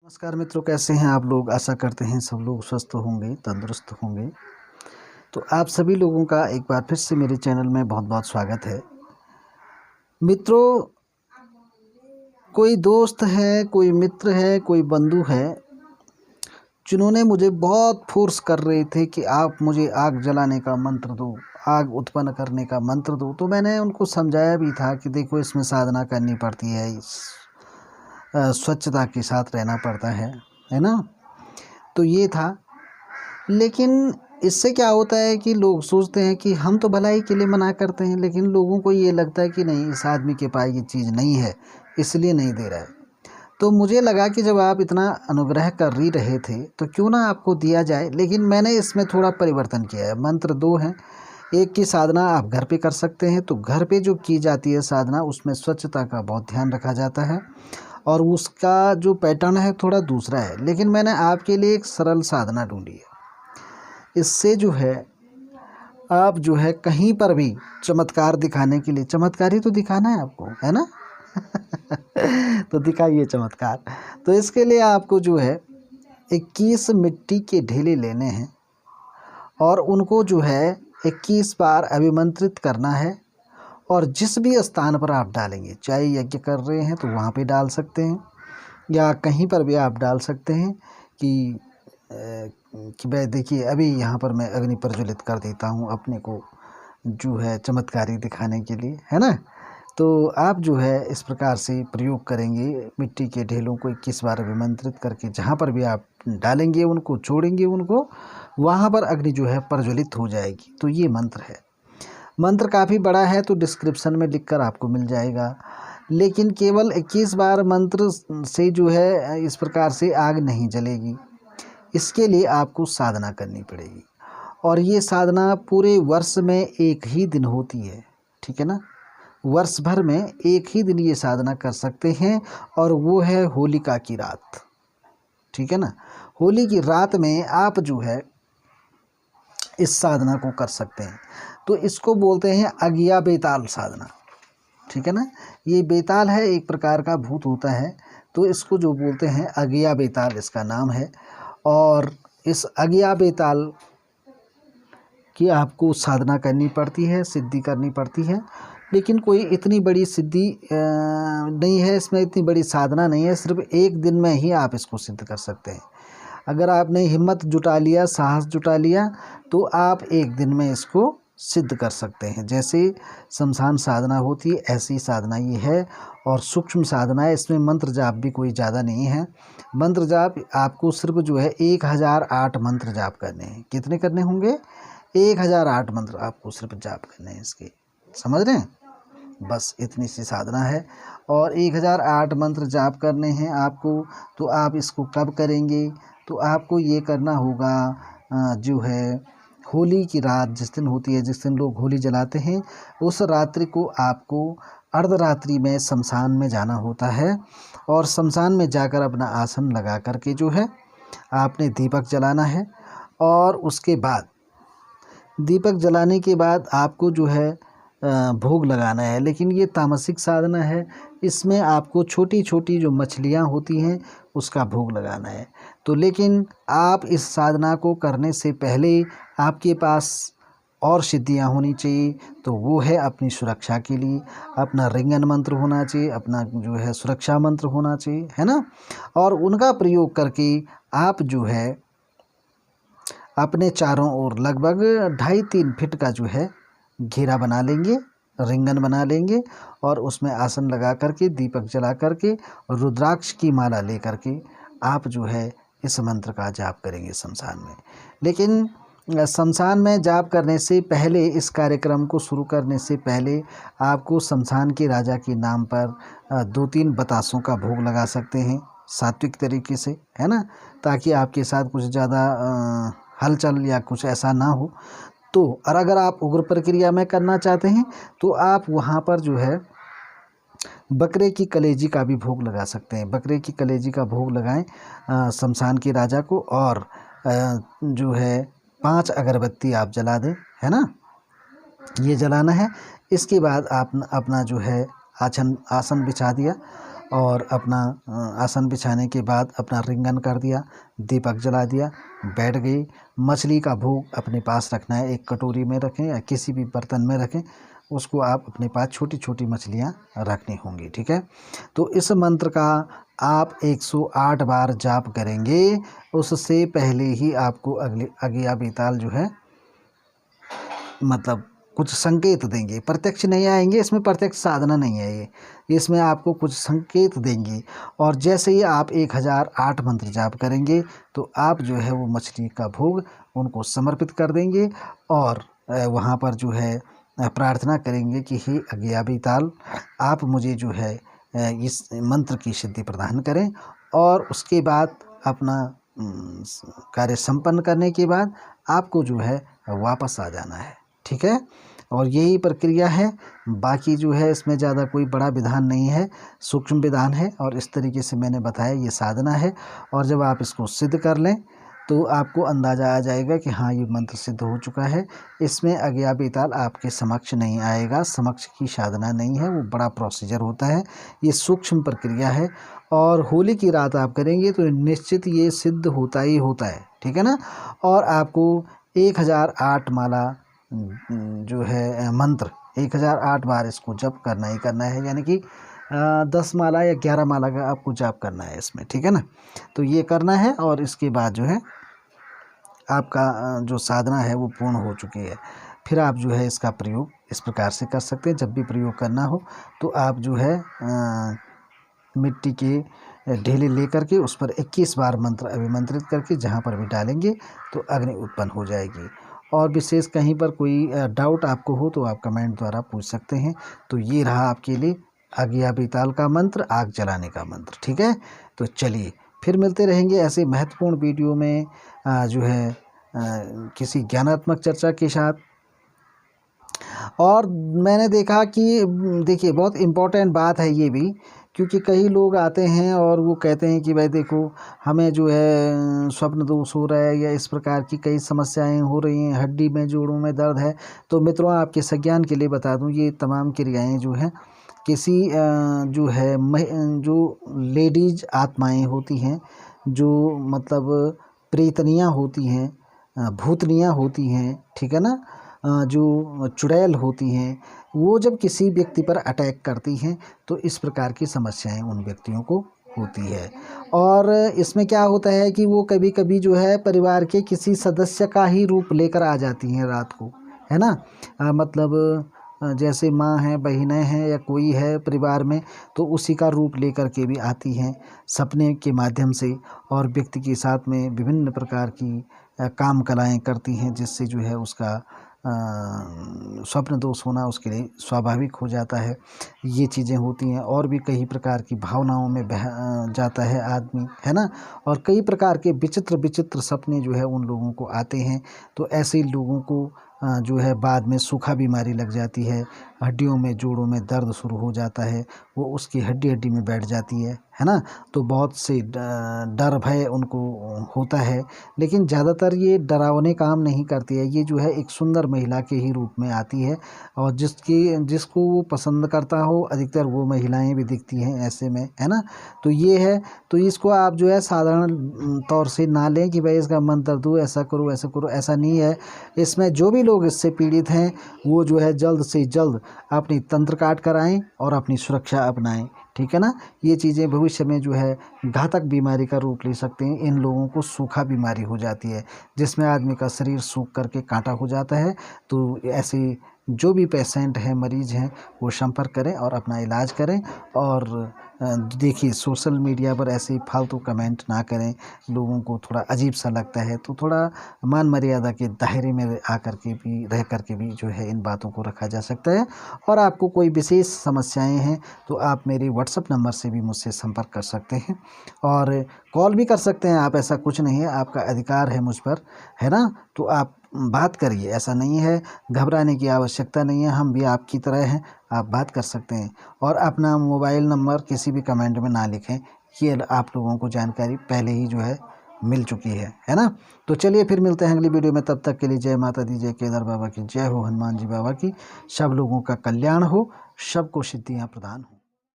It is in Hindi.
नमस्कार मित्रों, कैसे हैं आप लोग। आशा करते हैं सब लोग स्वस्थ होंगे, तंदुरुस्त होंगे। तो आप सभी लोगों का एक बार फिर से मेरे चैनल में बहुत बहुत स्वागत है। मित्रों, कोई दोस्त है, कोई मित्र है, कोई बंधु है जिन्होंने मुझे बहुत फोर्स कर रहे थे कि आप मुझे आग जलाने का मंत्र दो, आग उत्पन्न करने का मंत्र दो। तो मैंने उनको समझाया भी था कि देखो, इसमें साधना करनी पड़ती है, स्वच्छता के साथ रहना पड़ता है ना। तो ये था। लेकिन इससे क्या होता है कि लोग सोचते हैं कि हम तो भलाई के लिए मना करते हैं, लेकिन लोगों को ये लगता है कि नहीं, इस आदमी के पास ये चीज़ नहीं है, इसलिए नहीं दे रहा है। तो मुझे लगा कि जब आप इतना अनुग्रह कर ही रहे थे तो क्यों ना आपको दिया जाए। लेकिन मैंने इसमें थोड़ा परिवर्तन किया है। मंत्र दो हैं। एक की साधना आप घर पे कर सकते हैं, तो घर पे जो की जाती है साधना, उसमें स्वच्छता का बहुत ध्यान रखा जाता है और उसका जो पैटर्न है थोड़ा दूसरा है। लेकिन मैंने आपके लिए एक सरल साधना ढूंढी है। इससे जो है, आप जो है कहीं पर भी चमत्कार दिखाने के लिए, चमत्कार ही तो दिखाना है आपको, है ना। तो दिखाइए चमत्कार। तो इसके लिए आपको जो है 21 मिट्टी के ढेले लेने हैं और उनको जो है 21 बार अभिमंत्रित करना है। और जिस भी स्थान पर आप डालेंगे, चाहे यज्ञ कर रहे हैं तो वहाँ पे डाल सकते हैं या कहीं पर भी आप डाल सकते हैं कि भाई देखिए, अभी यहाँ पर मैं अग्नि प्रज्वलित कर देता हूँ अपने को जो है चमत्कारी दिखाने के लिए, है ना। तो आप जो है इस प्रकार से प्रयोग करेंगे। मिट्टी के ढेलों को 21 बार अभिमंत्रित करके जहाँ पर भी आप डालेंगे, उनको छोड़ेंगे, उनको वहाँ पर अग्नि जो है प्रज्वलित हो जाएगी। तो ये मंत्र है। मंत्र काफ़ी बड़ा है, तो डिस्क्रिप्शन में लिखकर आपको मिल जाएगा। लेकिन केवल 21 बार मंत्र से जो है इस प्रकार से आग नहीं जलेगी। इसके लिए आपको साधना करनी पड़ेगी और ये साधना पूरे वर्ष में एक ही दिन होती है, ठीक है ना। वर्ष भर में एक ही दिन ये साधना कर सकते हैं और वो है होलिका की रात, ठीक है ना। होली की रात में आप जो है इस साधना को कर सकते हैं। तो इसको बोलते हैं अगिया बेताल साधना, ठीक है ना। ये बेताल है, एक प्रकार का भूत होता है, तो इसको जो बोलते हैं अगिया बेताल, इसका नाम है। और इस अगिया बेताल की आपको साधना करनी पड़ती है, सिद्धि करनी पड़ती है। लेकिन कोई इतनी बड़ी सिद्धि नहीं है इसमें, इतनी बड़ी साधना नहीं है। सिर्फ एक दिन में ही आप इसको सिद्ध कर सकते हैं। अगर आपने हिम्मत जुटा लिया, साहस जुटा लिया, तो आप एक दिन में इसको सिद्ध कर सकते हैं। जैसे शमशान साधना होती है, ऐसी साधना ये है। और सूक्ष्म साधना है, इसमें मंत्र जाप भी कोई ज़्यादा नहीं है। मंत्र जाप आपको सिर्फ जो है 1008 मंत्र जाप करने हैं। कितने करने होंगे? 1008 मंत्र आपको सिर्फ जाप करने हैं इसके, समझ रहे हैं। बस इतनी सी साधना है और 1008 मंत्र जाप करने हैं आपको। तो आप इसको कब करेंगे? तो आपको ये करना होगा जो है होली की रात जिस दिन होती है, जिस दिन लोग होली जलाते हैं, उस रात्रि को आपको अर्धरात्रि में शमशान में जाना होता है। और शमशान में जाकर अपना आसन लगा करके जो है आपने दीपक जलाना है। और उसके बाद दीपक जलाने के बाद आपको जो है भोग लगाना है। लेकिन ये तामसिक साधना है, इसमें आपको छोटी छोटी जो मछलियाँ होती हैं उसका भोग लगाना है। तो लेकिन आप इस साधना को करने से पहले आपके पास और सिद्धियाँ होनी चाहिए। तो वो है अपनी सुरक्षा के लिए अपना रिंगन मंत्र होना चाहिए, अपना जो है सुरक्षा मंत्र होना चाहिए, है ना। और उनका प्रयोग करके आप जो है अपने चारों ओर लगभग 2.5-3 फीट का जो है घेरा बना लेंगे, रिंगन बना लेंगे और उसमें आसन लगा करके, दीपक जला करके, रुद्राक्ष की माला ले करके आप जो है इस मंत्र का जाप करेंगे शमशान में। लेकिन शमशान में जाप करने से पहले, इस कार्यक्रम को शुरू करने से पहले आपको शमशान के राजा के नाम पर 2-3 बतासों का भोग लगा सकते हैं, सात्विक तरीके से, है ना। ताकि आपके साथ कुछ ज़्यादा हलचल या कुछ ऐसा ना हो। तो और अगर आप उग्र प्रक्रिया में करना चाहते हैं तो आप वहाँ पर जो है बकरे की कलेजी का भी भोग लगा सकते हैं। बकरे की कलेजी का भोग लगाएं शमशान के राजा को। और जो है 5 अगरबत्ती आप जला दें, है ना, ये जलाना है। इसके बाद आप अपना जो है आसन बिछा दिया और अपना आसन बिछाने के बाद अपना रिंगन कर दिया, दीपक जला दिया, बैठ गई। मछली का भोग अपने पास रखना है, एक कटोरी में रखें या किसी भी बर्तन में रखें, उसको आप अपने पास छोटी छोटी मछलियाँ रखनी होंगी, ठीक है। तो इस मंत्र का आप 108 बार जाप करेंगे। उससे पहले ही आपको अगिया बेताल जो है मतलब कुछ संकेत देंगे, प्रत्यक्ष नहीं आएंगे, इसमें प्रत्यक्ष साधना नहीं है ये, इसमें आपको कुछ संकेत देंगे। और जैसे ही आप 1008 मंत्र जाप करेंगे तो आप जो है वो मछली का भोग उनको समर्पित कर देंगे और वहाँ पर जो है प्रार्थना करेंगे कि हे अगिया बेताल, आप मुझे जो है इस मंत्र की सिद्धि प्रदान करें। और उसके बाद अपना कार्य संपन्न करने के बाद आपको जो है वापस आ जाना है, ठीक है। और यही प्रक्रिया है, बाकी जो है इसमें ज़्यादा कोई बड़ा विधान नहीं है, सूक्ष्म विधान है और इस तरीके से मैंने बताया ये साधना है। और जब आप इसको सिद्ध कर लें तो आपको अंदाज़ा आ जाएगा कि हाँ ये मंत्र सिद्ध हो चुका है। इसमें अगिया बेताल आपके समक्ष नहीं आएगा, समक्ष की साधना नहीं है, वो बड़ा प्रोसीजर होता है, ये सूक्ष्म प्रक्रिया है। और होली की रात आप करेंगे तो निश्चित ये सिद्ध होता ही होता है, ठीक है ना। और आपको 1008 माला जो है मंत्र 1008 बार इसको जप करना ही करना है, यानी कि 10 माला या 11 माला का आपको जाप करना है इसमें, ठीक है ना। तो ये करना है और इसके बाद जो है आपका जो साधना है वो पूर्ण हो चुकी है। फिर आप जो है इसका प्रयोग इस प्रकार से कर सकते हैं। जब भी प्रयोग करना हो तो आप जो है मिट्टी के ढेले लेकर के उस पर 21 बार मंत्र अभिमंत्रित करके जहाँ पर भी डालेंगे तो अग्नि उत्पन्न हो जाएगी। और विशेष कहीं पर कोई डाउट आपको हो तो आप कमेंट द्वारा पूछ सकते हैं। तो ये रहा आपके लिए अगिया बेताल का मंत्र, आग जलाने का मंत्र, ठीक है। तो चलिए फिर मिलते रहेंगे ऐसे महत्वपूर्ण वीडियो में जो है किसी ज्ञानात्मक चर्चा के साथ। और मैंने देखा कि देखिए बहुत इम्पोर्टेंट बात है ये भी, क्योंकि कई लोग आते हैं और वो कहते हैं कि भाई देखो हमें जो है स्वप्न दोष हो रहा है या इस प्रकार की कई समस्याएं हो रही हैं, हड्डी में जोड़ों में दर्द है। तो मित्रों आपके संज्ञान के लिए बता दूं, ये तमाम क्रियाएं जो हैं किसी जो है जो लेडीज आत्माएं होती हैं, जो मतलब प्रेतनियाँ होती हैं, भूतनियाँ होती हैं, ठीक है ना, जो चुड़ैल होती हैं, वो जब किसी व्यक्ति पर अटैक करती हैं तो इस प्रकार की समस्याएं उन व्यक्तियों को होती है। और इसमें क्या होता है कि वो कभी कभी जो है परिवार के किसी सदस्य का ही रूप लेकर आ जाती हैं रात को, है ना। मतलब जैसे माँ हैं, बहनें हैं या कोई है परिवार में, तो उसी का रूप लेकर के भी आती हैं सपने के माध्यम से और व्यक्ति के साथ में विभिन्न प्रकार की काम कलाएँ करती हैं, जिससे जो है उसका स्वप्न दोष होना उसके लिए स्वाभाविक हो जाता है। ये चीज़ें होती हैं और भी कई प्रकार की भावनाओं में बह जाता है आदमी, है ना। और कई प्रकार के विचित्र विचित्र सपने जो है उन लोगों को आते हैं। तो ऐसे लोगों को जो है बाद में सूखा बीमारी लग जाती है, हड्डियों में जोड़ों में दर्द शुरू हो जाता है, वो उसकी हड्डी हड्डी में बैठ जाती है ना। तो बहुत से डर भय उनको होता है, लेकिन ज़्यादातर ये डरावने काम नहीं करती है। ये जो है एक सुंदर महिला के ही रूप में आती है और जिसको वो पसंद करता हो अधिकतर वो महिलाएं भी दिखती हैं ऐसे में, है ना। तो ये है, तो इसको आप जो है साधारण तौर से ना लें कि भाई इसका मंत्र दो, ऐसा करो ऐसा करो, ऐसा नहीं है। इसमें जो भी लोग इससे पीड़ित हैं वो जो है जल्द से जल्द अपनी तंत्र काट कराएं और अपनी सुरक्षा अपनाएं, ठीक है ना। ये चीज़ें भविष्य में जो है घातक बीमारी का रूप ले सकते हैं। इन लोगों को सूखा बीमारी हो जाती है जिसमें आदमी का शरीर सूख करके कांटा हो जाता है। तो ऐसे जो भी पेशेंट हैं, मरीज़ हैं, वो संपर्क करें और अपना इलाज करें। और देखिए सोशल मीडिया पर ऐसे फालतू कमेंट ना करें, लोगों को थोड़ा अजीब सा लगता है। तो थोड़ा मान मर्यादा के दायरे में आकर के भी रह कर के भी जो है इन बातों को रखा जा सकता है। और आपको कोई विशेष समस्याएं हैं तो आप मेरे व्हाट्सएप नंबर से भी मुझसे संपर्क कर सकते हैं और कॉल भी कर सकते हैं आप, ऐसा कुछ नहीं है, आपका अधिकार है मुझ पर, है ना। तो आप बात करिए, ऐसा नहीं है, घबराने की आवश्यकता नहीं है, हम भी आपकी तरह हैं, आप बात कर सकते हैं। और अपना मोबाइल नंबर किसी भी कमेंट में ना लिखें, ये आप लोगों को जानकारी पहले ही जो है मिल चुकी है ना। तो चलिए फिर मिलते हैं अगली वीडियो में, तब तक के लिए जय माता दी, जय केदार बाबा की जय हो, हनुमान जी बाबा की। सब लोगों का कल्याण हो, सबको सिद्धियाँ प्रदान हो।